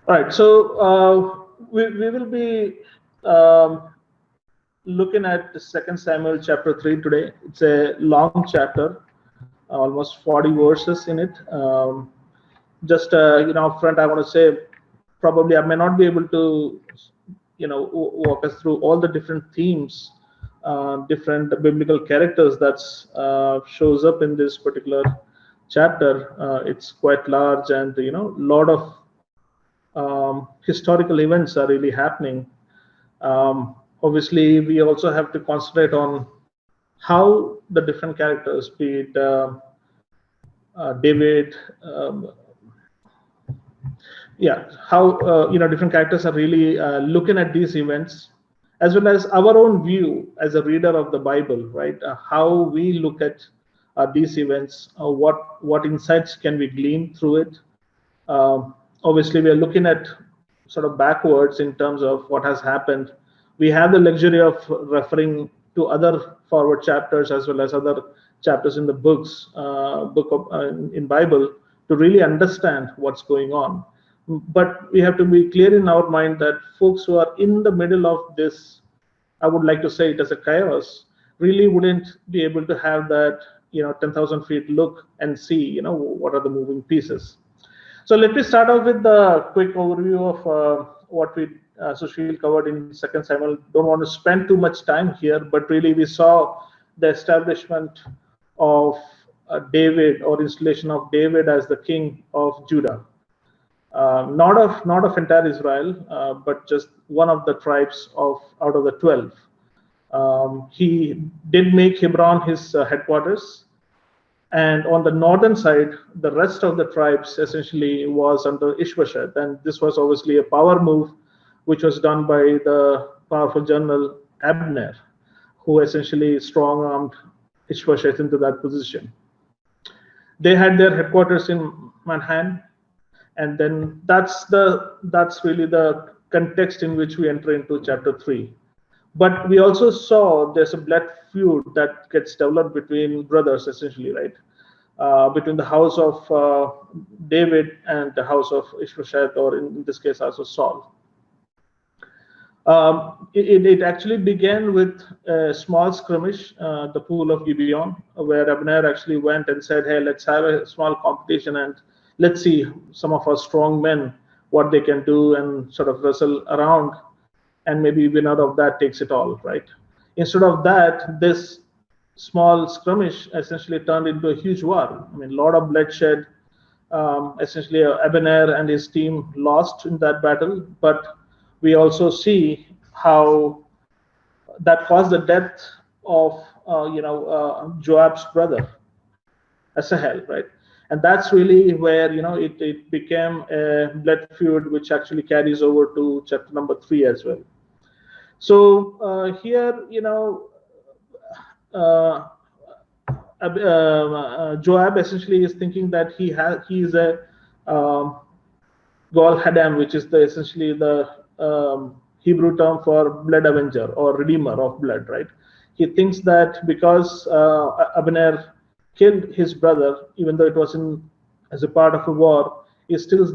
All right, so we will be um, looking at the Second Samuel chapter 3 today. It's a long chapter, almost 40 verses in it. Just upfront, I want to say probably I may not be able to walk us through all the different themes, different biblical characters that's shows up in this particular chapter. It's quite large, and a lot of historical events are really happening. Obviously, we also have to concentrate on how the different characters, be it David, how different characters are really looking at these events, as well as our own view as a reader of the Bible, right? How we look at these events, what insights can we glean through it. Obviously, we are looking at sort of backwards in terms of what has happened. We have the luxury of referring to other forward chapters as well as other chapters in the in Bible to really understand what's going on. But we have to be clear in our mind that folks who are in the middle of this, I would like to say it as a chaos, really wouldn't be able to have that 10,000 feet look and see what are the moving pieces. So let me start off with the quick overview of what we Sushil covered in Second Samuel. Don't want to spend too much time here, but really we saw the establishment of David, or installation of David as the king of Judah. Not of entire Israel, but just one of the tribes of out of the 12. He did make Hebron his headquarters, and on the northern side, the rest of the tribes essentially was under Ishbosheth, and this was obviously a power move, which was done by the powerful general Abner, who essentially strong-armed Ishbosheth into that position. They had their headquarters in Manhattan, and then that's really the context in which we enter into chapter 3. But we also saw there's a blood feud that gets developed between brothers, essentially, right? Between the house of David and the house of Ishbosheth, or in this case, also Saul. It actually began with a small skirmish, the pool of Gibeon, where Abner actually went and said, "Hey, let's have a small competition and let's see some of our strong men what they can do and sort of wrestle around, and maybe winner of that takes it all," right? Instead of that, this small skirmish essentially turned into a huge war. I mean, a lot of bloodshed. Essentially, Abner and his team lost in that battle, but we also see how that caused the death of Joab's brother, Asahel, right? And that's really where it became a blood feud, which actually carries over to chapter number 3 as well. So here, Joab essentially is thinking that he is a Gol Hadam, which is essentially the Hebrew term for blood avenger or redeemer of blood, right? He thinks that because Abner killed his brother, even though it was as a part of a war, he thinks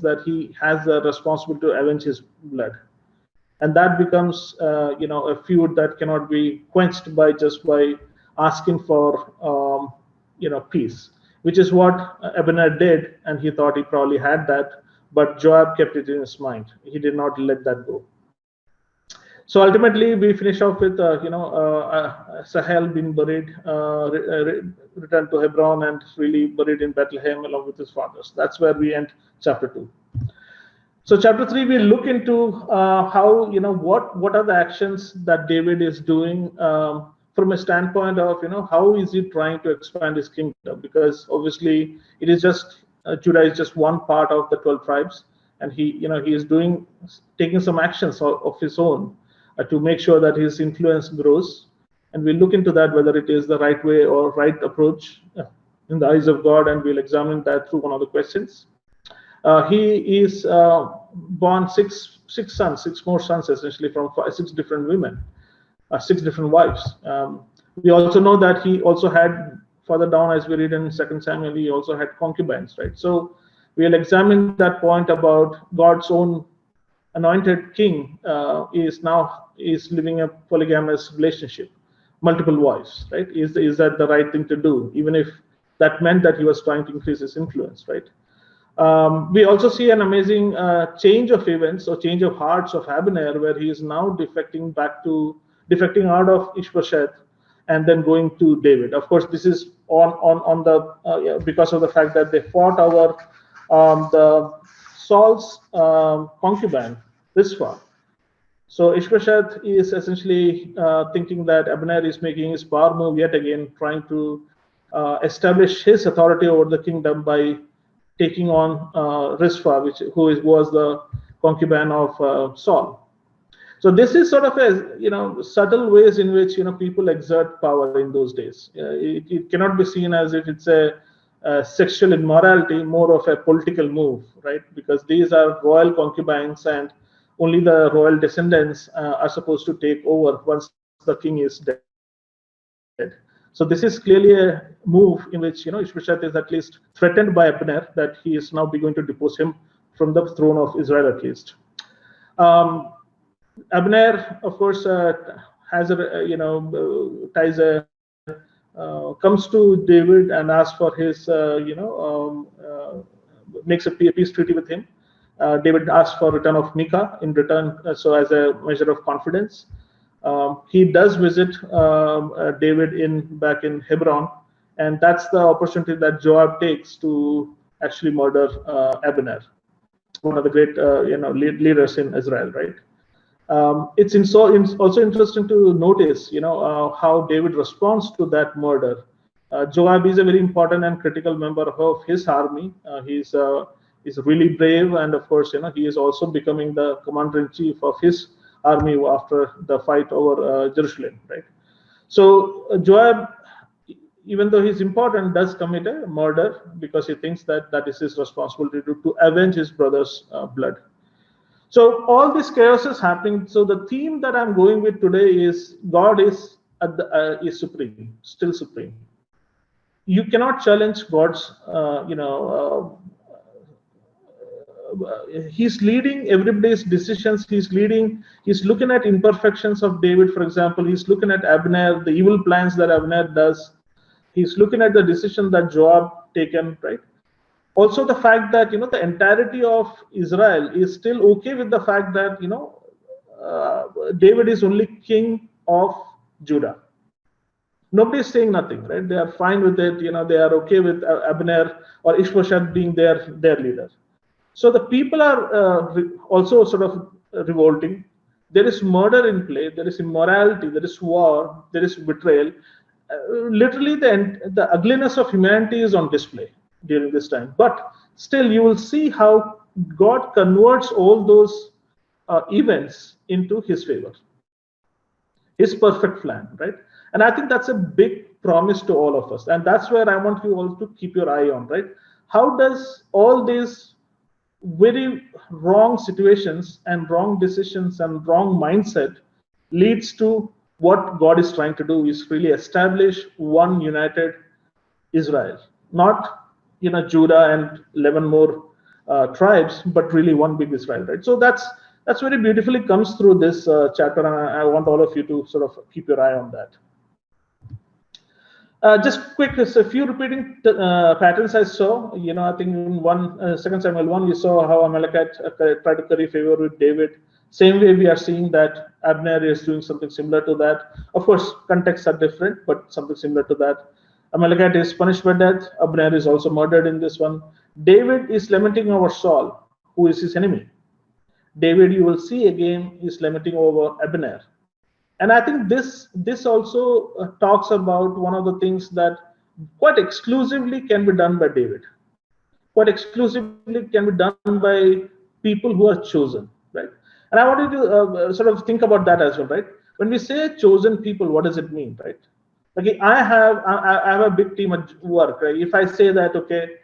that he has a responsibility to avenge his blood, and that becomes a feud that cannot be quenched by asking for peace, which is what Abner did, and he thought he probably had that, but Joab kept it in his mind. He did not let that go. So ultimately, we finish off with Sahel being buried, returned to Hebron, and really buried in Bethlehem along with his fathers. That's where we end chapter 2. So chapter 3, we look into how what are the actions that David is doing from a standpoint of how is he trying to expand his kingdom, because obviously it is just Judah is just one part of the 12 tribes, and he is taking some actions of his own to make sure that his influence grows, and we'll look into that whether it is the right way or right approach in the eyes of God, and we'll examine that through one of the questions. He is born six more sons essentially from 6 different women, 6 different wives. We also know that he also had, further down as we read in 2 Samuel, he also had concubines, right? So We'll examine that point about God's own anointed king is living a polygamous relationship, multiple wives, right? Is that the right thing to do, even if that meant that he was trying to increase his influence, right? We also see an amazing change of events or change of hearts of Abner, where he is now defecting out of Ishbosheth and then going to David. Of course, this is on the because of the fact that they fought over the Saul's concubine, Rizpah. So Ishbosheth is essentially thinking that Abner is making his power move yet again, trying to establish his authority over the kingdom by taking on Rizpah, who was the concubine of Saul. So this is sort of a subtle ways in which people exert power in those days. It cannot be seen as if it's a sexual immorality, more of a political move, right? Because these are royal concubines, and only the royal descendants are supposed to take over once the king is dead. So this is clearly a move in which Ishbosheth is at least threatened by Abner that he is now going to depose him from the throne of Israel at least. Abner, of course, has comes to David and asks for his makes a peace treaty with him. David asks for return of Micah in return, so as a measure of confidence. He does visit David back in Hebron, and that's the opportunity that Joab takes to actually murder Abner, one of the great leaders in Israel, right? It's also interesting to notice, how David responds to that murder. Joab is a very important and critical member of his army. He's really brave, and of course, he is also becoming the commander-in-chief of his army after the fight over Jerusalem, right? So Joab, even though he's important, does commit a murder because he thinks that is his responsibility to avenge his brother's blood. So all this chaos is happening. So the theme that I'm going with today is God is supreme, still supreme. You cannot challenge God's, he's leading everybody's decisions. He's looking at imperfections of David, for example. He's looking at Abner, the evil plans that Abner does. He's looking at the decision that Joab taken, right? Also, the fact that the entirety of Israel is still okay with the fact that David is only king of Judah. Nobody is saying nothing, right? They are fine with it. They are okay with Abner or Ishbosheth being their leader. So the people are also sort of revolting. There is murder in play. There is immorality. There is war. There is betrayal. Literally, the ugliness of humanity is on display during this time. But still, you will see how God converts all those events into his favor, his perfect plan, right? And I think that's a big promise to all of us. And that's where I want you all to keep your eye on, right? How does all these very wrong situations and wrong decisions and wrong mindset leads to what God is trying to do is really establish one united Israel, not Judah and 11 more tribes, but really one big Israel, right? So that's very beautifully comes through this chapter, and I want all of you to sort of keep your eye on that. Just quick, there's a few repeating patterns I saw. I think in 2 Samuel 1, we saw how Amalekite tried to curry favor with David. Same way we are seeing that Abner is doing something similar to that. Of course, contexts are different, but something similar to that. Amalekite is punished by death. Abner is also murdered in this one. David is lamenting over Saul, who is his enemy. David, you will see again, is lamenting over Abner. And I think this also talks about one of the things that quite exclusively can be done by David. Quite exclusively can be done by people who are chosen, right? And I wanted to sort of think about that as well, right? When we say chosen people, what does it mean, right? Okay, I have a big team at work, right? If I say that, okay,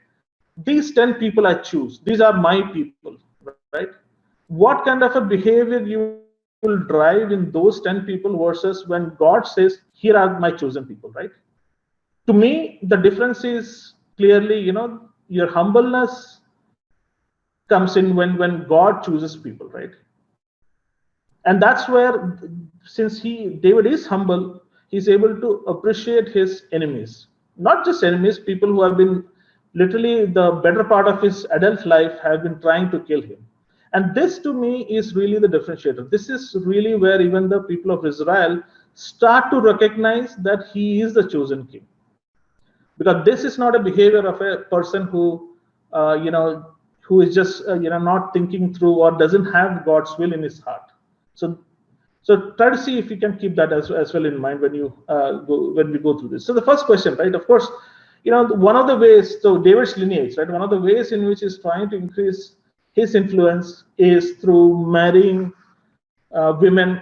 these 10 people I choose, these are my people, right? What kind of a behavior you will drive in those 10 people versus when God says, here are my chosen people, right? To me, the difference is clearly, your humbleness comes in when God chooses people, right? And that's where, since David is humble, he's able to appreciate his enemies, not just enemies, people who have been literally the better part of his adult life have been trying to kill him. And this to me is really the differentiator. This is really where even the people of Israel start to recognize that he is the chosen king, because this is not a behavior of a person who who is just not thinking through or doesn't have God's will in his heart. So try to see if you can keep that as well in mind when you when we go through this. So the first question, right, of course, one of the ways, so David's lineage, right, one of the ways in which he's trying to increase his influence is through marrying women.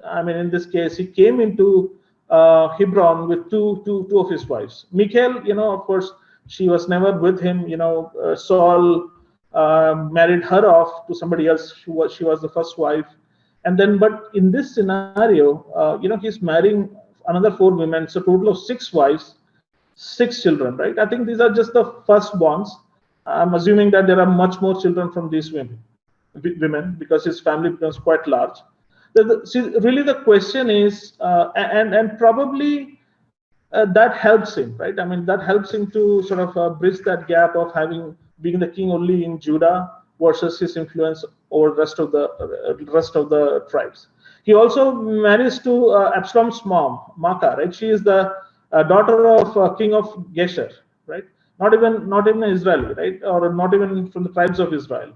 I mean, in this case, he came into Hebron with two of his wives. Michal, of course, she was never with him. Saul married her off to somebody else. She was the first wife, and then, but in this scenario, he's marrying another 4 women, so total of 6 wives, 6 children, right? I think these are just the firstborns. I'm assuming that there are much more children from these women, because his family becomes quite large. See, really the question is, and probably that helps him, right? I mean, that helps him to sort of bridge that gap of being the king only in Judah versus his influence over the rest of the tribes. He also marries to Absalom's mom, Maacah, right? She is the daughter of king of Geshur, right? Not even Israeli, right? Or not even from the tribes of Israel.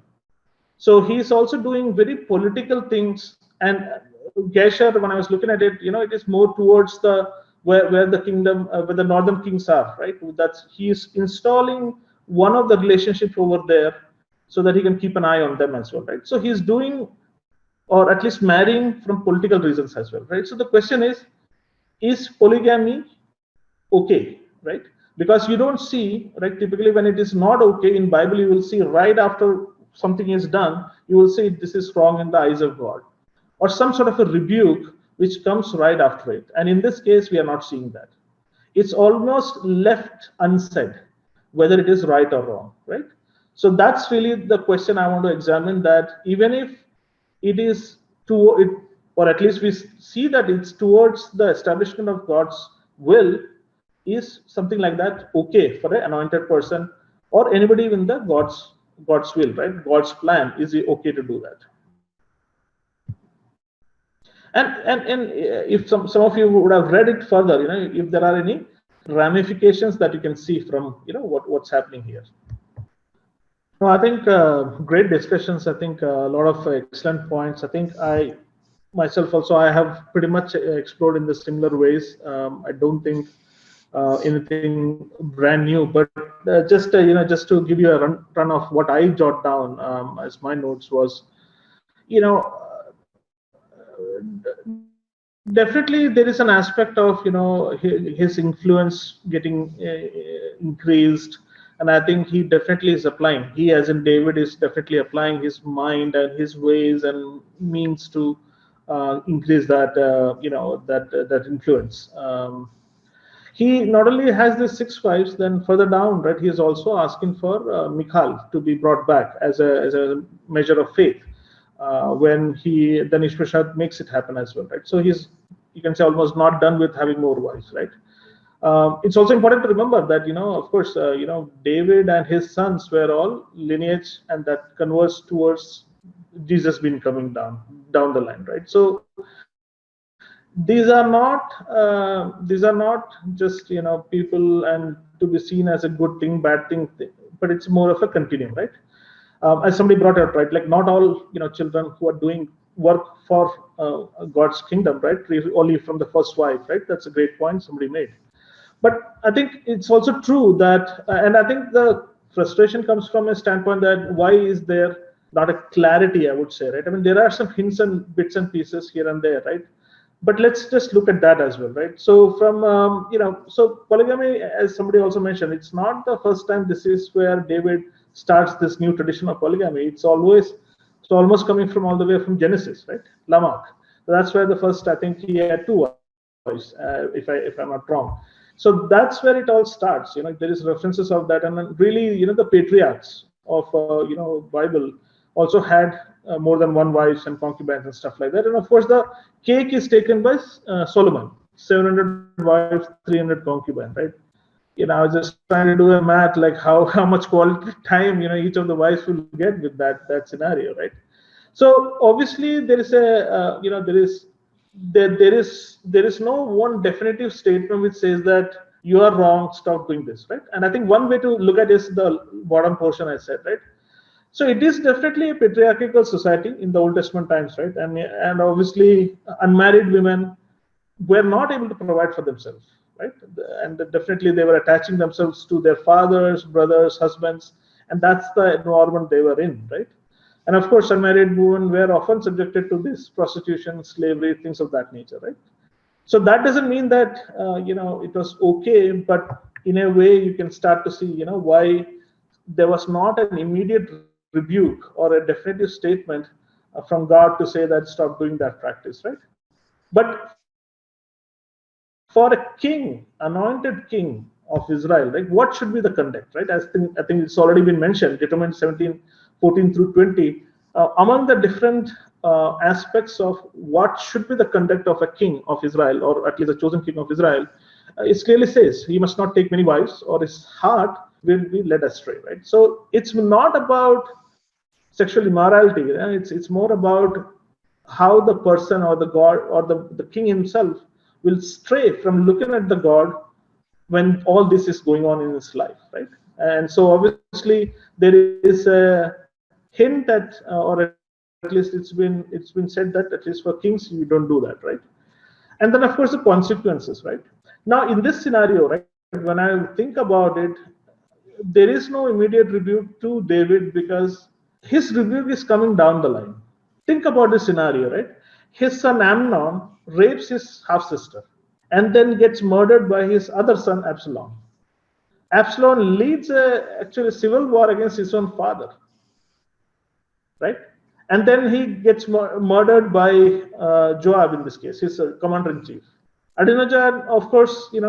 So he's also doing very political things. And Geshur, when I was looking at it, it is more towards the where the kingdom, where the northern kings are, right? He's installing one of the relationships over there so that he can keep an eye on them as well, right? So he's doing, or at least marrying from political reasons as well, right? So the question is polygamy okay, right? Because you don't see, right, typically when it is not okay in Bible, you will see right after something is done, you will say this is wrong in the eyes of God, or some sort of a rebuke which comes right after it. And in this case, we are not seeing that. It's almost left unsaid whether it is right or wrong, right? So that's really the question I want to examine, that even if it is or at least we see that it's towards the establishment of God's will, is something like that okay for an anointed person or anybody in the God's will, right? God's plan, is it okay to do that? And if some of you would have read it further, if there are any ramifications that you can see from what's happening here. No, I think great discussions. I think a lot of excellent points. I think I myself also, I have pretty much explored in the similar ways. I don't think anything brand new, but just to give you a run of what I jot down as my notes was, definitely there is an aspect of his influence getting increased, and I think he definitely is applying. He, as in David, is definitely applying his mind and his ways and means to increase that that influence. He not only has the 6 wives, then further down, right, he is also asking for Michal to be brought back as a measure of faith. When then Ishbosheth makes it happen as well, right? So he's, you can say, almost not done with having more wives, right? It's also important to remember that of course David and his sons were all lineage, and that converts towards Jesus being coming down the line, right? So these are not just people and to be seen as a good thing, bad thing, but it's more of a continuum, right? As somebody brought out, right, like not all children who are doing work for God's kingdom, right, only from the first wife, right? That's a great point somebody made. But I think it's also true that, and I think the frustration comes from a standpoint that why is there not a clarity, I would say, right? I mean, there are some hints and bits and pieces here and there, right? But let's just look at that as well, right? So from so polygamy, as somebody also mentioned, it's not the first time this is where David starts this new tradition of polygamy. It's almost coming from all the way from Genesis, right? Lamech. So that's where the first, I think he had 2 wives, if I'm not wrong. So that's where it all starts. There is references of that, and then really, the patriarchs of Bible also had more than one wives and concubines and stuff like that. And of course, the cake is taken by Solomon, 700 wives, 300 concubines, right? I was just trying to do a math, like how much quality time each of the wives will get with that scenario, right? So obviously there is a there is no one definitive statement which says that you are wrong, stop doing this, right? And I think one way to look at is the bottom portion I said, right? So it is definitely a patriarchal society in the Old Testament times, right? And obviously unmarried women were not able to provide for themselves, right? And definitely they were attaching themselves to their fathers, brothers, husbands, and that's the environment they were in, right? And of course, unmarried women were often subjected to this prostitution, slavery, things of that nature, right? So that doesn't mean that it was okay, but in a way you can start to see why there was not an immediate rebuke or a definitive statement from God to say that stop doing that practice, right? But for a king, anointed king of Israel, right, what should be the conduct, right? I think it's already been mentioned, Deuteronomy 17:14 through 20. Among the different aspects of what should be the conduct of a king of Israel, or at least a chosen king of Israel, it clearly says he must not take many wives, or his heart will be led astray, right? So it's not about sexual immorality. It's more about how the person or the God or the king himself will stray from looking at the God when all this is going on in his life, right? And so obviously there is a hint that, or at least it's been said that at least for kings you don't do that, right? And then of course the consequences, right? Now in this scenario, right, when I think about it, there is no immediate rebuke to David because his rebuke is coming down the line. Think about this scenario, right? His son Amnon rapes his half sister and then gets murdered by his other son Absalom. Absalom leads actually civil war against his own father, right? And then he gets murdered by Joab in this case, his commander-in-chief. Adonijah, of course, he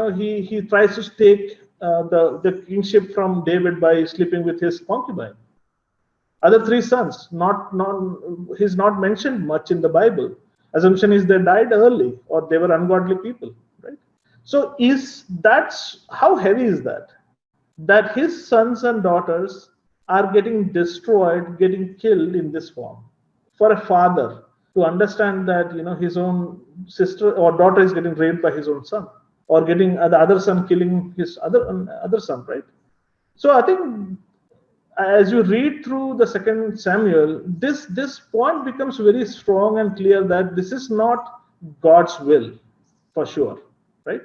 tries to take the kingship from David by sleeping with his concubine. Other three sons, he's not mentioned much in the Bible. Assumption is they died early or they were ungodly people, right? So that's how heavy is that? That his sons and daughters are getting destroyed, getting killed in this form. For a father to understand that his own sister or daughter is getting raped by his own son, or getting the other son killing his other son, right? So I think as you read through the second Samuel, this point becomes very strong and clear that this is not God's will, for sure, right?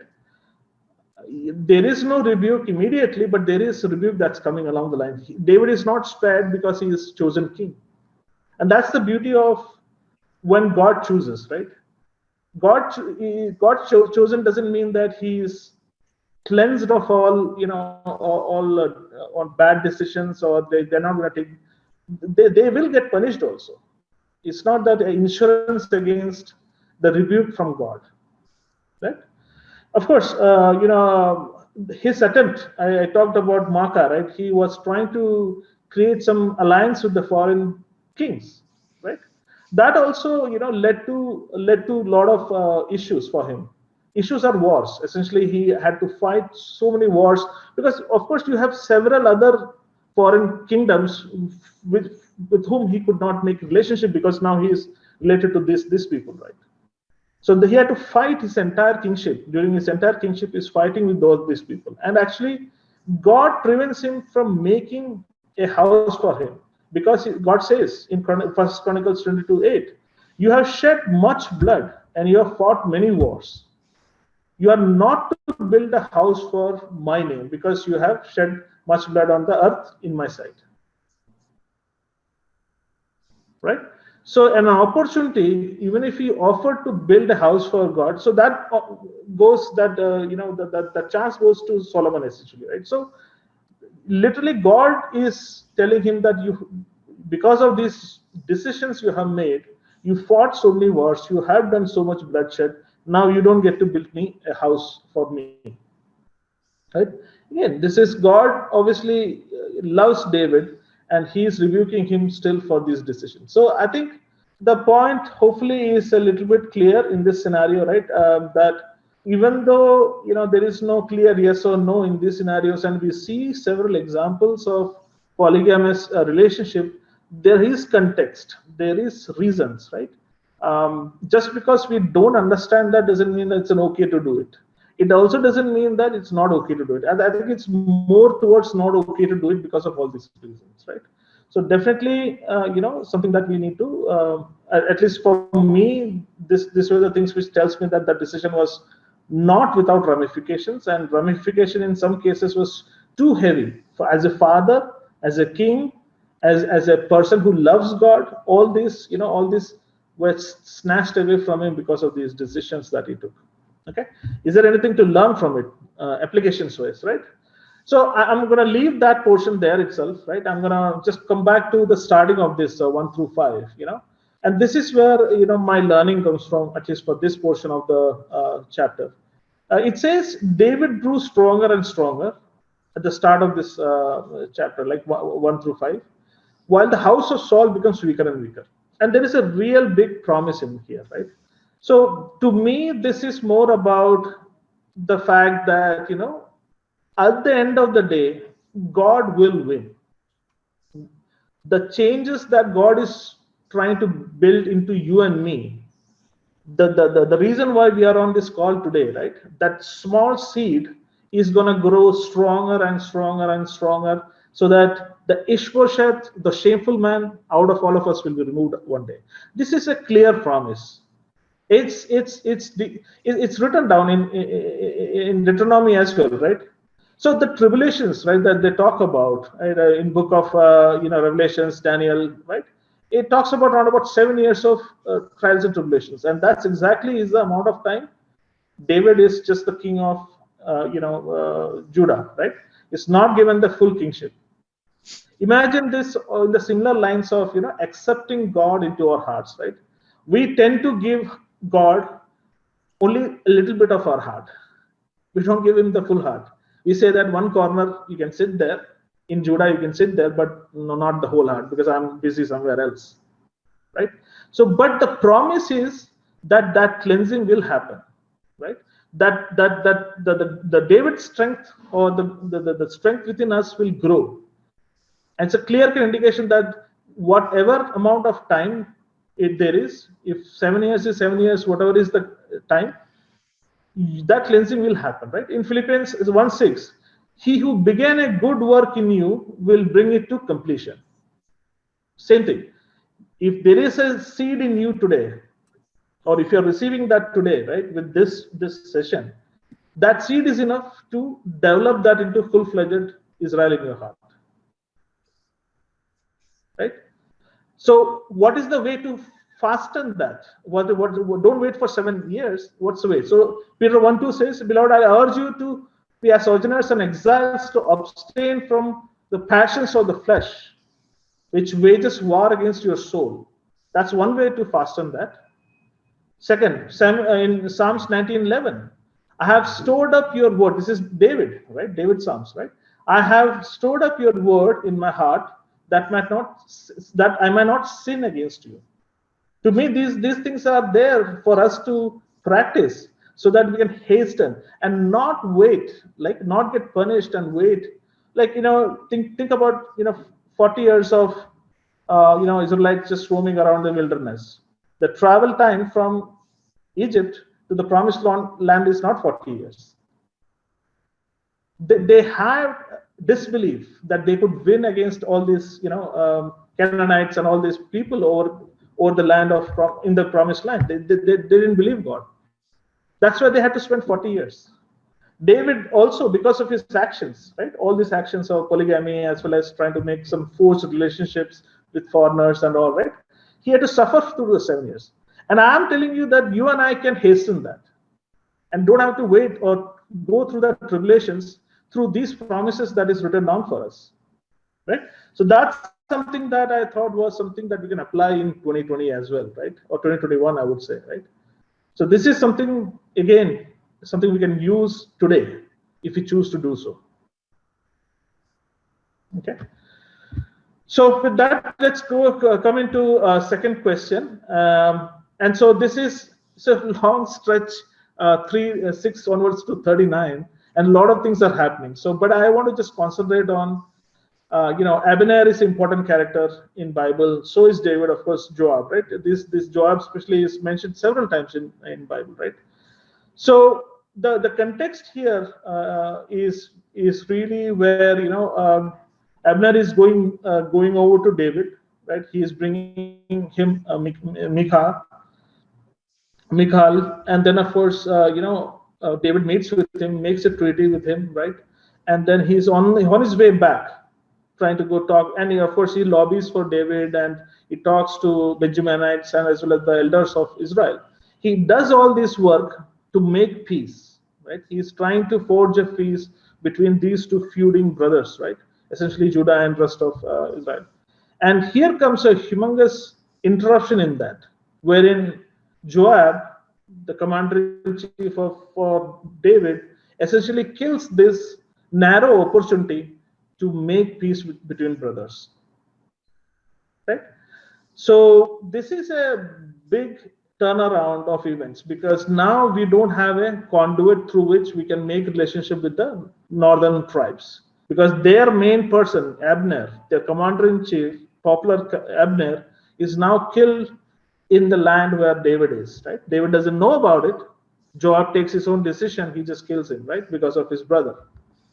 There is no rebuke immediately, but there is a rebuke that's coming along the line. David is not spared because he is chosen king. And that's the beauty of when God chooses, right? God chosen doesn't mean that he is cleansed of all bad decisions, or they're not going to take. They will get punished also. It's not that insurance against the rebuke from God, right? Of course, his attempt. I talked about Makkah, right? He was trying to create some alliance with the foreign kings, right? That also, led to a lot of issues for him. Issues are wars. Essentially, he had to fight so many wars because, of course, you have several other foreign kingdoms with whom he could not make relationship because now he is related to these people, right? So he had to fight his entire kingship. During his entire kingship, is fighting with these people, and actually, God prevents him from making a house for him because God says in 1 Chronicles 22:8, "You have shed much blood and you have fought many wars. You are not to build a house for my name because you have shed much blood on the earth in my sight." Right? So an opportunity, even if he offered to build a house for God, so that goes that the chance goes to Solomon essentially, right? So literally, God is telling him that because of these decisions you have made, you fought so many wars, you have done so much bloodshed. Now you don't get to build me a house for me, right? Again, this is God obviously loves David, and he is rebuking him still for these decisions. So I think the point hopefully is a little bit clear in this scenario, right? That even though there is no clear yes or no in these scenarios, and we see several examples of polygamous relationship, there is context, there is reasons, right? Just because we don't understand that doesn't mean that it's an okay to do it. It also doesn't mean that it's not okay to do it. And I think it's more towards not okay to do it because of all these reasons, right? So definitely, something that we need to, at least for me, this were the things which tells me that that decision was not without ramifications, and ramification in some cases was too heavy. For as a father, as a king, as a person who loves God, all these were snatched away from him because of these decisions that he took. Okay, is there anything to learn from it, applications wise, right? So I'm going to leave that portion there itself, right? I'm going to just come back to the starting of this 1 through 5, and this is where my learning comes from, at least for this portion of the chapter. It says David grew stronger and stronger at the start of this chapter, like 1 through 5, while the house of Saul becomes weaker and weaker. And there is a real big promise in here, right? So to me, this is more about the fact that, at the end of the day, God will win. The changes that God is trying to build into you and me, the reason why we are on this call today, right? That small seed is going to grow stronger and stronger and stronger, so that the Ishbosheth, the shameful man, out of all of us will be removed one day. This is a clear promise. It's written down in Deuteronomy as well, right? So the tribulations, right, that they talk about, right, in book of Revelations, Daniel, right? It talks about around about 7 years of trials and tribulations, and that's exactly is the amount of time David is just the king of Judah, right? It's not given the full kingship. Imagine this in the similar lines of accepting God into our hearts, right? We tend to give God only a little bit of our heart. We don't give him the full heart. We say that one corner you can sit there, in Judah you can sit there, but no, not the whole heart, because I'm busy somewhere else, right? So, but the promise is that that cleansing will happen, right? That the David strength, or the strength within us will grow. And it's a clear indication that whatever amount of time there is, if 7 years is 7 years, whatever is the time, that cleansing will happen, right? In Philippians 1:6, he who began a good work in you will bring it to completion. Same thing. If there is a seed in you today, or if you're receiving that today, right, with this session, that seed is enough to develop that into full-fledged Israel in your heart, right? So what is the way to fasten that? Don't wait for 7 years. What's the way? So Peter 1:2 says, beloved, I urge you to be as sojourners and exiles, to abstain from the passions of the flesh, which wages war against your soul. That's one way to fasten that. Second, in Psalms 19:11, I have stored up your word. This is David, right? David Psalms, right? I have stored up your word in my heart, that I might not sin against you. To me, these things are there for us to practice, so that we can hasten and not wait, like not get punished and wait. Like, think about 40 years of Israelites just roaming around the wilderness. The travel time from Egypt to the promised land is not 40 years. They have disbelief that they could win against all these Canaanites and all these people over the land in the promised land. They didn't believe God. That's why they had to spend 40 years. David also, because of his actions, right? All these actions of polygamy, as well as trying to make some forced relationships with foreigners and all, right? He had to suffer through the 7 years. And I am telling you that you and I can hasten that, and don't have to wait or go through the tribulations through these promises that is written down for us, right? So that's something that I thought was something that we can apply in 2020 as well, right? Or 2021, I would say, right? So this is something, again, something we can use today if we choose to do so. Okay. So with that, let's come into second question. And so this is a long stretch, 6 onwards to 39, and a lot of things are happening. So, but I want to just concentrate on, Abner is an important character in Bible. So is David, of course, Joab, right? This Joab especially is mentioned several times in Bible, right? So the context here is really where Abner is going over to David, right? He is bringing him Michal, and then of course David meets with him, makes a treaty with him, right? And then he's on his way back, trying to go talk, and of course he lobbies for David, and he talks to Benjaminites and as well as the elders of Israel. He does all this work to make peace, right? He's trying to forge a peace between these two feuding brothers, right? Essentially Judah and rest of Israel. And here comes a humongous interruption in that, wherein Joab, the commander-in-chief for David, essentially kills this narrow opportunity to make peace between brothers, right? So this is a big turnaround of events, because now we don't have a conduit through which we can make relationship with the northern tribes, because their main person, Abner, their commander-in-chief, popular Abner, is now killed in the land where David is, right? David doesn't know about it. Joab takes his own decision. He just kills him, right? Because of his brother.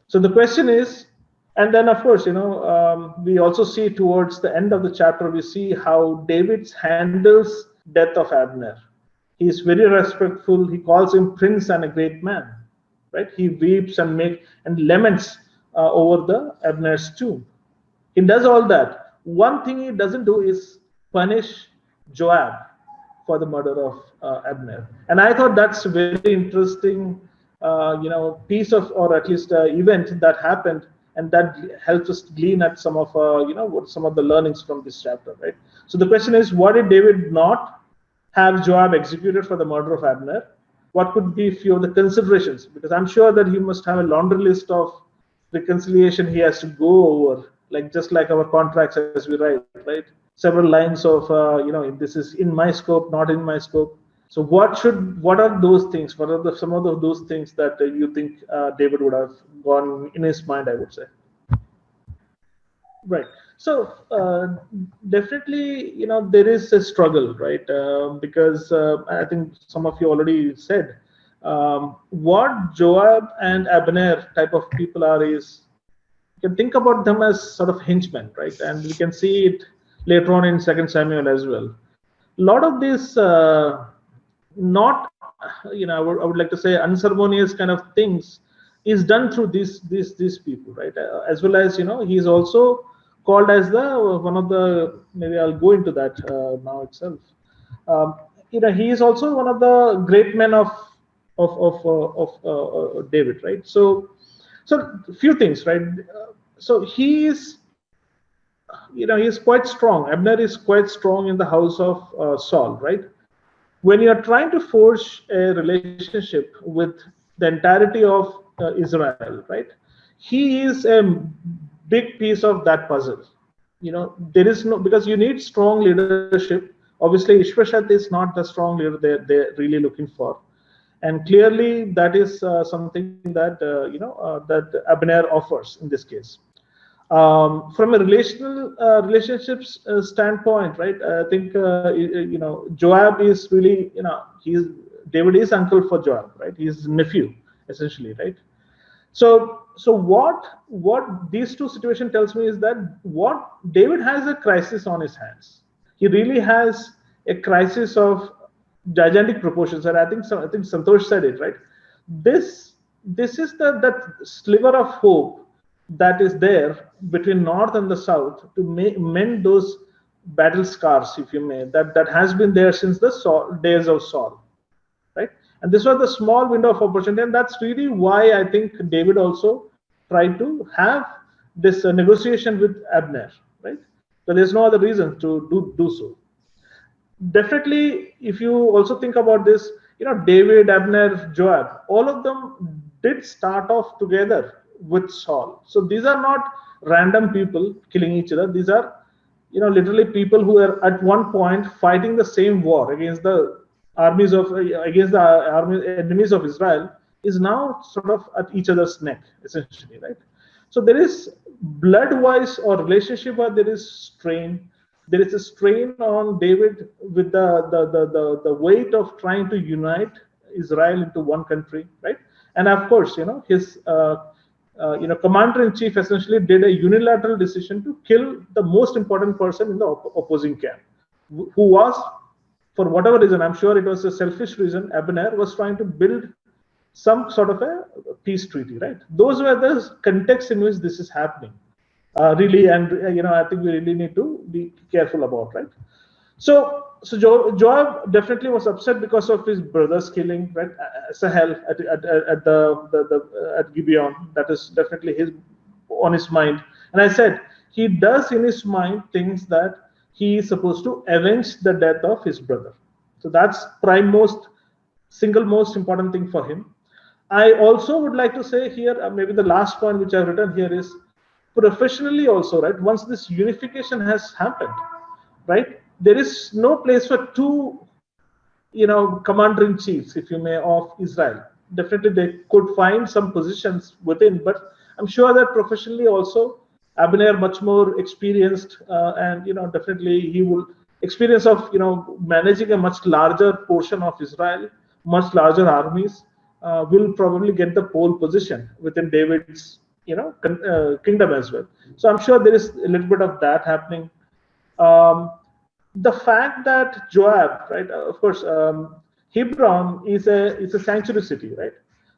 So the question is, and then of course, we also see towards the end of the chapter, we see how David handles death of Abner. He is very respectful. He calls him prince and a great man, right? He weeps and laments over the Abner's tomb. He does all that. One thing he doesn't do is punish Joab for the murder of Abner. And I thought that's a very interesting, piece of, or at least event that happened, and that helps us glean at some of, what some of the learnings from this chapter, right? So the question is, why did David not have Joab executed for the murder of Abner? What could be a few of the considerations? Because I'm sure that he must have a laundry list of reconciliation he has to go over, like just like our contracts as we write, right? Several lines of, this is in my scope, not in my scope. So what are those things? What are some of those things that you think David would have gone in his mind, I would say? Right. So definitely, there is a struggle, right? Because I think some of you already said what Joab and Abner type of people are is, you can think about them as sort of henchmen, right? And we can see it later on in 2 Samuel as well. A lot of this, not, I would like to say unceremonious kind of things is done through these people, right? As well as, he is also called as one of the, maybe I'll go into that now itself. He is also one of the great men of David, right? So a few things, right? So he is, he is quite strong. Abner is quite strong in the house of Saul, right? When you are trying to forge a relationship with the entirety of Israel, right? He is a big piece of that puzzle. There is no, because you need strong leadership. Obviously, Ishbosheth is not the strong leader they're really looking for, and clearly that is something that that Abner offers in this case. From a relationships standpoint, right? I think Joab is really, David is uncle for Joab, right? He's nephew essentially, right? So what these two situations tells me is that what David has a crisis on his hands. He really has a crisis of gigantic proportions, and I think Santosh said it, right? This is that sliver of hope that is there between north and the south to mend those battle scars, if you may, that has been there since the days of Saul, right? And this was the small window of opportunity, and that's really why I think David also tried to have this negotiation with Abner, right? So there's no other reason to do so. Definitely, if you also think about this, David, Abner, Joab, all of them did start off together with Saul. So these are not random people killing each other. These are literally people who were at one point fighting the same war against the armies of against the army enemies of Israel, is now sort of at each other's neck, essentially, right? So there is blood-wise or relationship-wise, there is strain. There is a strain on David with the weight of trying to unite Israel into one country, right? And of course, his commander-in-chief essentially did a unilateral decision to kill the most important person in the opposing camp, who was, for whatever reason, I'm sure it was a selfish reason, Abner was trying to build some sort of a peace treaty, right? Those were the context in which this is happening, really, and I think we really need to be careful about, right? So Joab definitely was upset because of his brother's killing, right? Sahel at Gibeon. That is definitely on his mind. And I said he does in his mind things that he is supposed to avenge the death of his brother. So that's single most important thing for him. I also would like to say here, maybe the last point which I've written here is professionally also, right? Once this unification has happened, right? There is no place for two, commander-in-chiefs, if you may, of Israel. Definitely they could find some positions within, but I'm sure that professionally also, Abner much more experienced, and definitely he will experience of managing a much larger portion of Israel, much larger armies, will probably get the pole position within David's kingdom as well. So I'm sure there is a little bit of that happening. The fact that Joab, right, of course, Hebron is a sanctuary city, right?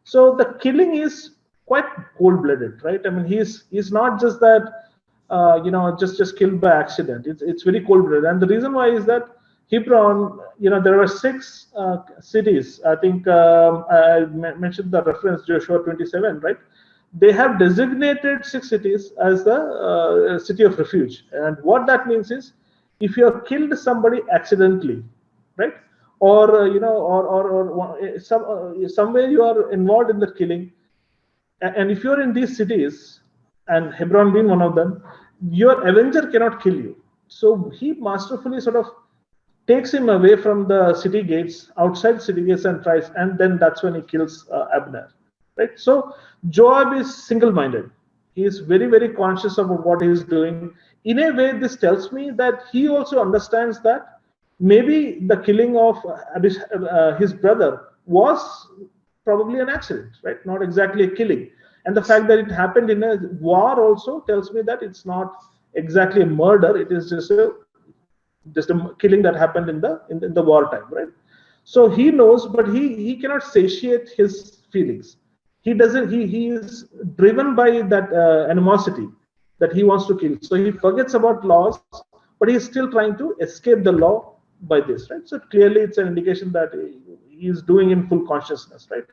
So the killing is quite cold-blooded, right? I mean, he's not just that just killed by accident. It's very cold-blooded, and the reason why is that Hebron, there are 6 cities. I think I mentioned the reference Joshua 27, right? They have designated 6 cities as the city of refuge, and what that means is, if you have killed somebody accidentally, right, or somewhere you are involved in the killing, and if you are in these cities, and Hebron being one of them, your avenger cannot kill you. So he masterfully sort of takes him away from the city gates, outside city gates, and then that's when he kills Abner, right? So Joab is single-minded. He is very, very conscious about what he is doing. In a way, this tells me that he also understands that maybe the killing of his brother was probably an accident, right? Not exactly a killing. And the fact that it happened in a war also tells me that it's not exactly a murder. It is just a killing that happened in the wartime, right? So he knows, but he cannot satiate his feelings. He doesn't. He is driven by that animosity that he wants to kill. So he forgets about laws, but he is still trying to escape the law by this, right? So clearly, it's an indication that he is doing in full consciousness, right?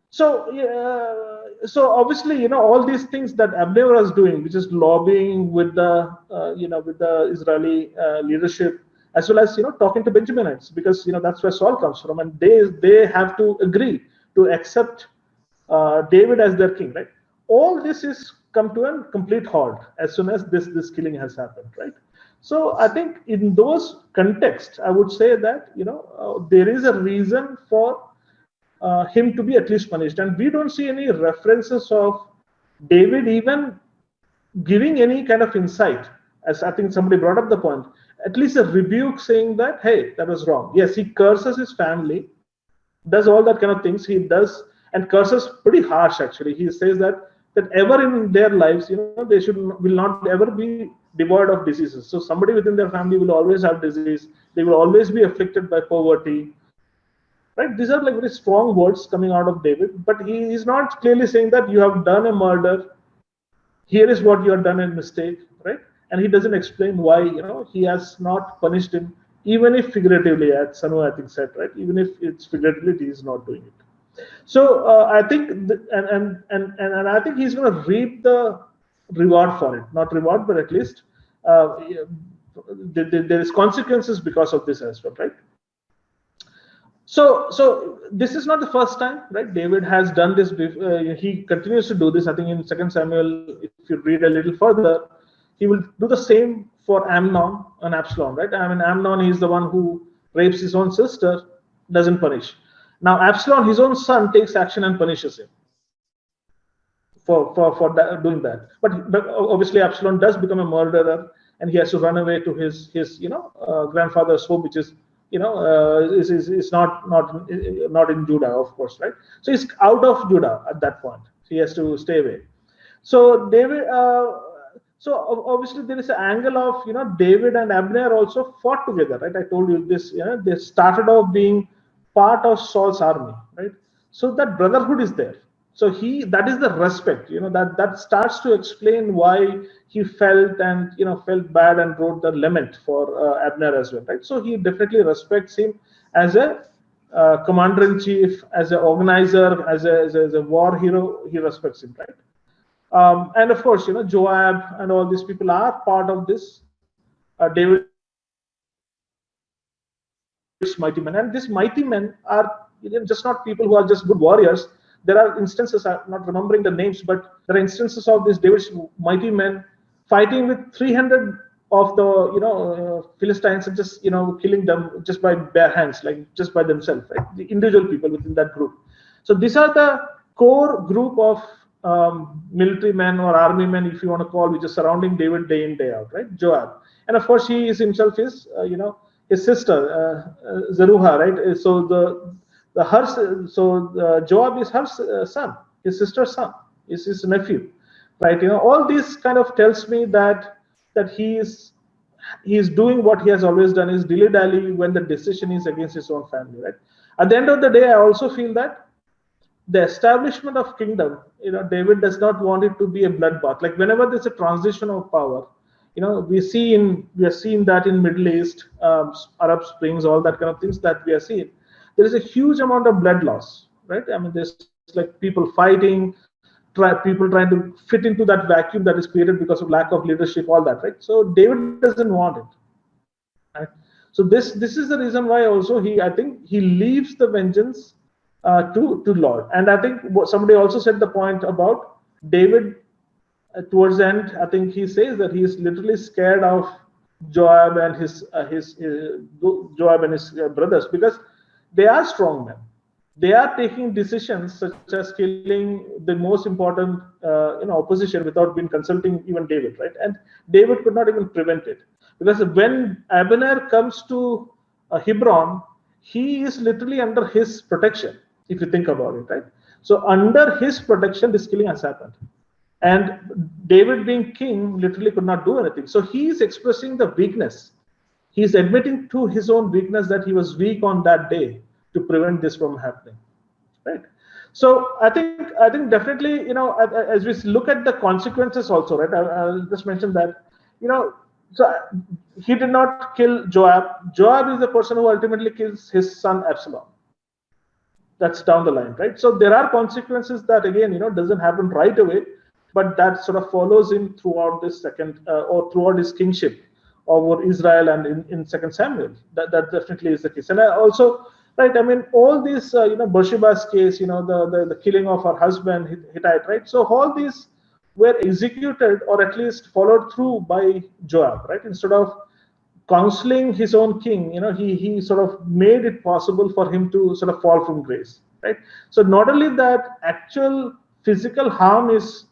So obviously, all these things that Abner was doing, which is lobbying with the with the Israeli leadership, as well as talking to Benjaminites, because that's where Saul comes from, and they have to agree to accept David as their king, right? All this is come to a complete halt as soon as this killing has happened, right? So I think in those contexts, I would say that there is a reason for him to be at least punished, and we don't see any references of David even giving any kind of insight. As I think somebody brought up the point, at least a rebuke saying that, hey, that was wrong. Yes, he curses his family, does all that kind of things. He does, and curses pretty harsh actually. He says that ever in their lives, they will not ever be devoid of diseases. So somebody within their family will always have disease. They will always be afflicted by poverty. Right? These are like very strong words coming out of David, but he is not clearly saying that you have done a murder. Here is what you have done a mistake, right? And he doesn't explain why he has not punished him, even if figuratively, as Sanu I think said, right? Even if it's figuratively, he is not doing it. So I think, and I think he's going to reap the reward for it. Not reward, but at least there is consequences because of this as well, right? So this is not the first time, right? David has done this. He continues to do this. I think in 2 Samuel, if you read a little further, he will do the same for Amnon and Absalom, right? I mean, Amnon is the one who rapes his own sister, doesn't punish. Now, Absalom, his own son, takes action and punishes him for doing that. But obviously, Absalom does become a murderer, and he has to run away to his grandfather's home, which is is not in Judah, of course, right? So he's out of Judah at that point. He has to stay away. So David. So obviously there is an angle of David and Abner also fought together, right? I told you this. They started off being part of Saul's army, right? So that brotherhood is there. So that is the respect, that starts to explain why he felt bad and wrote the lament for Abner as well, right? So he definitely respects him as a commander in chief, as an organizer, as a war hero. He respects him, right? And of course, Joab and all these people are part of this David's mighty men, and these mighty men are just not people who are just good warriors. There are instances, I'm not remembering the names, but there are instances of these David's mighty men fighting with 300 of the Philistines and just killing them just by bare hands, like just by themselves, right? The individual people within that group. So these are the core group of military men or army men, if you want to call, which is surrounding David day in day out, right? Joab, and of course he is himself his his sister Zeruiah, right? So Joab is her son, his sister's son, is his nephew, right? All this kind of tells me that he is doing what he has always done, is dilly-dally when the decision is against his own family, right? At the end of the day, I also feel that the establishment of kingdom, David does not want it to be a bloodbath. Like whenever there's a transition of power, we are seeing that in Middle East, Arab Springs, all that kind of things that we are seeing. There is a huge amount of blood loss, right? I mean, there's like people fighting, people trying to fit into that vacuum that is created because of lack of leadership, all that, right? So David doesn't want it, right? So this is the reason why also I think he leaves the vengeance to Lord. And I think somebody also said the point about David towards the end. I think he says that he is literally scared of Joab and his brothers, because they are strong men. They are taking decisions such as killing the most important opposition without being consulting even David, right? And David could not even prevent it, because when Abner comes to Hebron, he is literally under his protection, if you think about it, right? So under his protection, this killing has happened. And David being king literally could not do anything. So he is expressing the weakness. He is admitting to his own weakness that he was weak on that day to prevent this from happening, right? So I think definitely, as we look at the consequences also, right? I'll just mention that, so he did not kill Joab. Joab is the person who ultimately kills his son Absalom. That's down the line, right? So there are consequences that, again, doesn't happen right away, but that sort of follows him throughout this or throughout his kingship over Israel and in 2 Samuel. That definitely is the case. And also, right, I mean, all these, Bathsheba's case, the killing of her husband, Hittite, right? So all these were executed or at least followed through by Joab, right? Instead of counseling his own king, he sort of made it possible for him to sort of fall from grace, right? So not only that actual physical harm is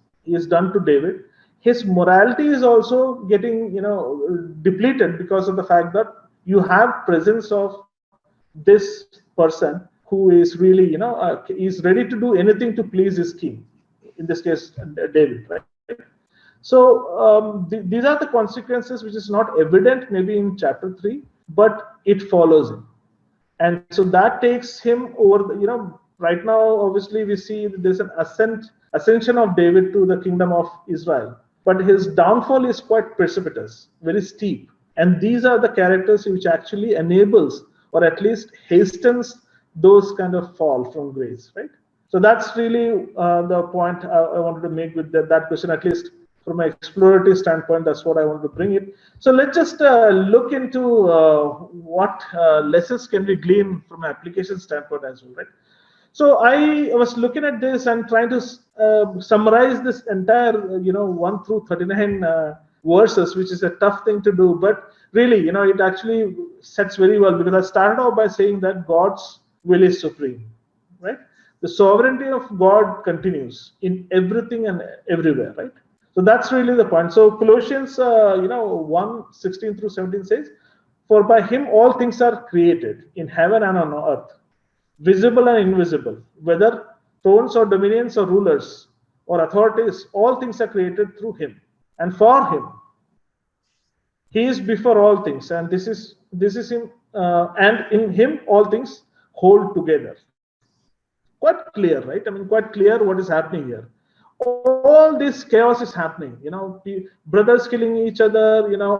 done to David, his morality is also getting depleted because of the fact that you have presence of this person who is really is ready to do anything to please his king, in this case David, right? So these are the consequences, which is not evident maybe in chapter 3, but it follows him. And so that takes him over, right now, obviously we see there's an ascension of David to the kingdom of Israel, but his downfall is quite precipitous, very steep. And these are the characters which actually enables or at least hastens those kind of fall from grace, right? So that's really the point I wanted to make with that question, at least from an explorative standpoint. That's what I wanted to bring it. So let's just look into what lessons can we glean from an application standpoint as well, right? So I was looking at this and trying to summarize this entire 1 through 39 verses, which is a tough thing to do, but really, it actually sets very well, because I started off by saying that God's will is supreme, right? The sovereignty of God continues in everything and everywhere, right? So that's really the point. So Colossians, 1:16 through 17 says, "For by him all things are created in heaven and on earth, visible and invisible, whether thrones or dominions or rulers or authorities, all things are created through him and for him. He is before all things, and this is him, and in him all things hold together." Quite clear, right? I mean, quite clear what is happening here. All this chaos is happening. Brothers killing each other.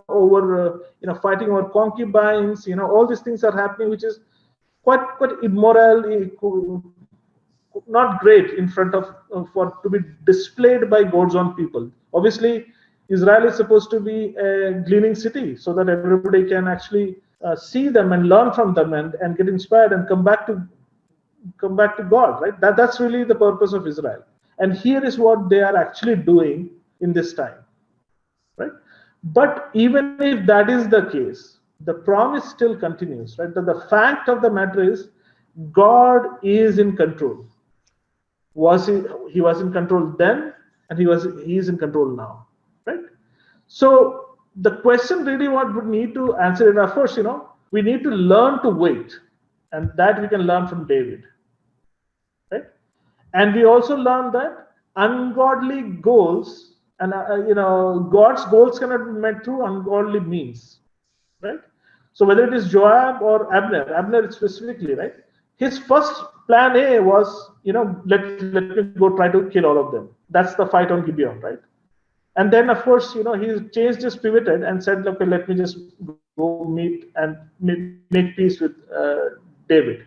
Over fighting over concubines. All these things are happening, which is quite immoral, not great in front of for to be displayed by God's own people. Obviously, Israel is supposed to be a gleaning city, so that everybody can actually see them and learn from them and get inspired and come back to God, right? That's really the purpose of Israel. And here is what they are actually doing in this time, right? But even if that is the case, the promise still continues, right? That the fact of the matter is, God is in control. He was in control then, and he is in control now, right? So the question really what we need to answer it, of course, we need to learn to wait, and that we can learn from David, right? And we also learn that ungodly goals and God's goals cannot be met through ungodly means, right? So whether it is Joab or Abner specifically, right? His first plan A was, let me go try to kill all of them. That's the fight on Gibeon, right? And then, of course, he changed his pivoted and said, okay, let me just go meet and make peace with David.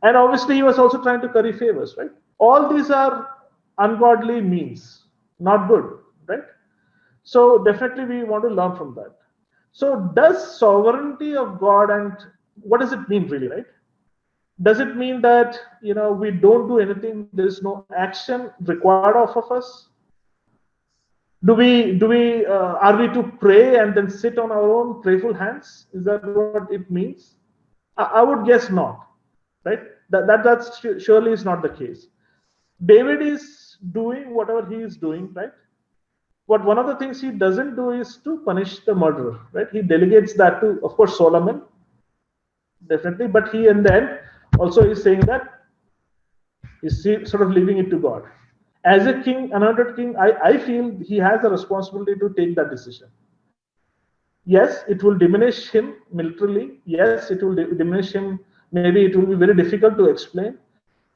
And obviously, he was also trying to curry favors, right? All these are ungodly means, not good, right? So definitely we want to learn from that. So does sovereignty of God, and what does it mean really, right? Does it mean that, we don't do anything? There is no action required of us? Are we to pray and then sit on our own prayerful hands? Is that what it means? I would guess not, right? That's surely is not the case. David is doing whatever he is doing, right? But one of the things he doesn't do is to punish the murderer, right? He delegates that to, of course, Solomon, definitely. But he in the end also is saying that he's sort of leaving it to God. As a king, anointed king, I feel he has a responsibility to take that decision. Yes, it will diminish him militarily. Yes, it will diminish him. Maybe it will be very difficult to explain.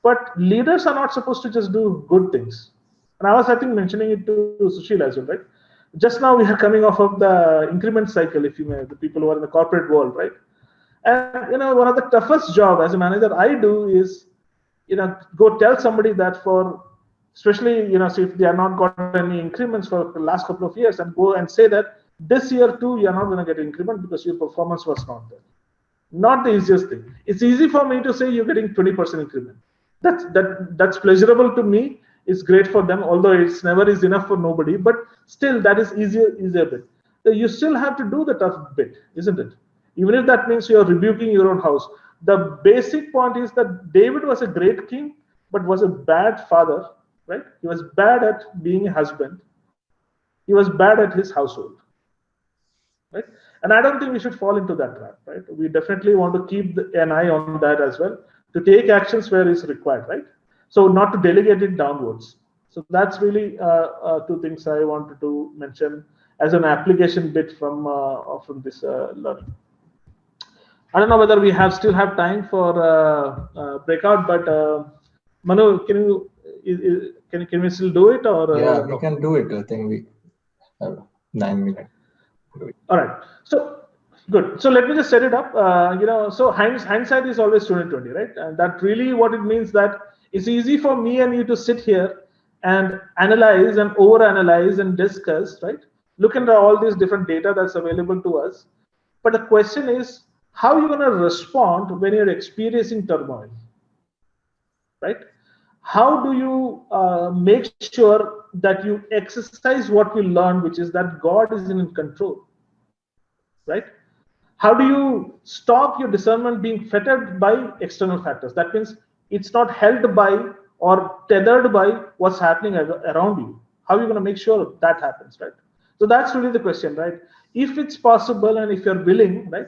But leaders are not supposed to just do good things. And I think, mentioning it to Sushil as well, right? Just now we are coming off of the increment cycle, if you may, the people who are in the corporate world, right? And, one of the toughest job as a manager I do is, go tell somebody that especially, so if they are not got any increments for the last couple of years, and go and say that this year too, you are not going to get increment because your performance was not there. Not the easiest thing. It's easy for me to say you're getting 20% increment. That's pleasurable to me. It's great for them, although it's never is enough for nobody. But still, that is easier bit. You still have to do the tough bit, isn't it? Even if that means you are rebuking your own house. The basic point is that David was a great king, but was a bad father, right? He was bad at being a husband. He was bad at his household, right? And I don't think we should fall into that trap, right? We definitely want to keep an eye on that as well, to take actions where it's required, right? So not to delegate it downwards. So that's really two things I wanted to mention as an application bit from this learning. I don't know whether we still have time for breakout, but Manu, can we still do it, or yeah, we can do it. I think we have 9 minutes. All right. So good. So let me just set it up. So hindsight is always 20/20, right? And that really what it means, that it's easy for me and you to sit here and analyze and overanalyze and discuss, right? Look into all these different data that's available to us. But the question is, how are you going to respond when you're experiencing turmoil, right? How do you make sure that you exercise what we learned, which is that God is in control, right? How do you stop your discernment being fettered by external factors? That means it's not held by or tethered by what's happening around you. How are you going to make sure that happens, right? So that's really the question, right? If it's possible and if you're willing, right,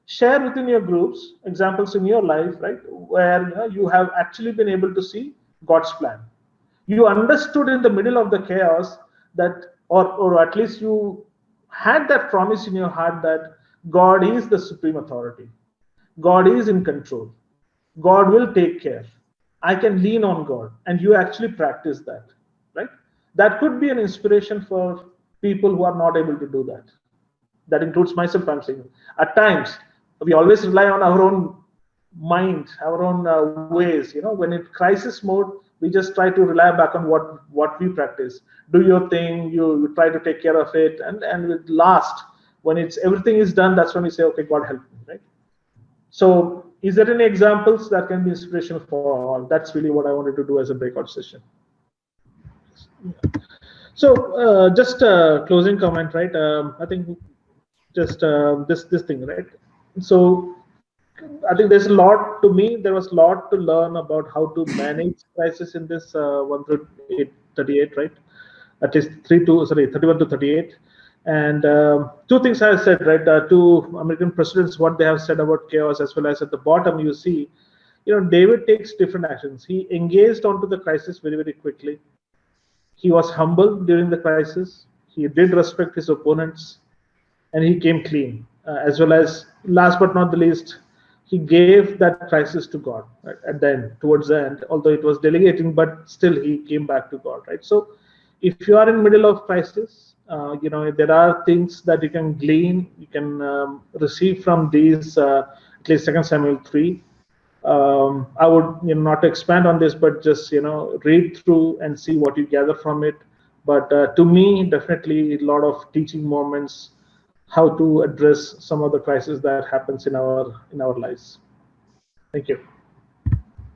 share within your groups examples in your life, right, where you have actually been able to see God's plan. You understood in the middle of the chaos that, or at least you had that promise in your heart that God is the supreme authority. God is in control. God will take care. I can lean on God. And you actually practice that, right? That could be an inspiration for people who are not able to do that. That includes myself, I'm saying. At times, we always rely on our own mind, our own ways. When it's crisis mode, we just try to rely back on what we practice. Do your thing, you try to take care of it, and with last, when it's everything is done, that's when we say, okay, God help me, right? So is there any examples that can be inspirational for all? That's really what I wanted to do as a breakout session. So just a closing comment, right? I think just this thing, right? So I think there's a lot, to me, there was a lot to learn about how to manage crisis in this 1 through 38, right? At least 31 to 38. And two things I said, right? Two American presidents, what they have said about chaos, as well as at the bottom, you see, David takes different actions. He engaged onto the crisis very, very quickly. He was humble during the crisis. He did respect his opponents, and he came clean. As well as, last but not the least, he gave that crisis to God, right, at the end, towards the end, although it was delegating, but still he came back to God, right? So if you are in middle of crisis, there are things that you can glean, you can receive from these, at least 2 Samuel 3. I would not expand on this, but just read through and see what you gather from it. But to me, definitely a lot of teaching moments, how to address some of the crises that happens in our lives. Thank you.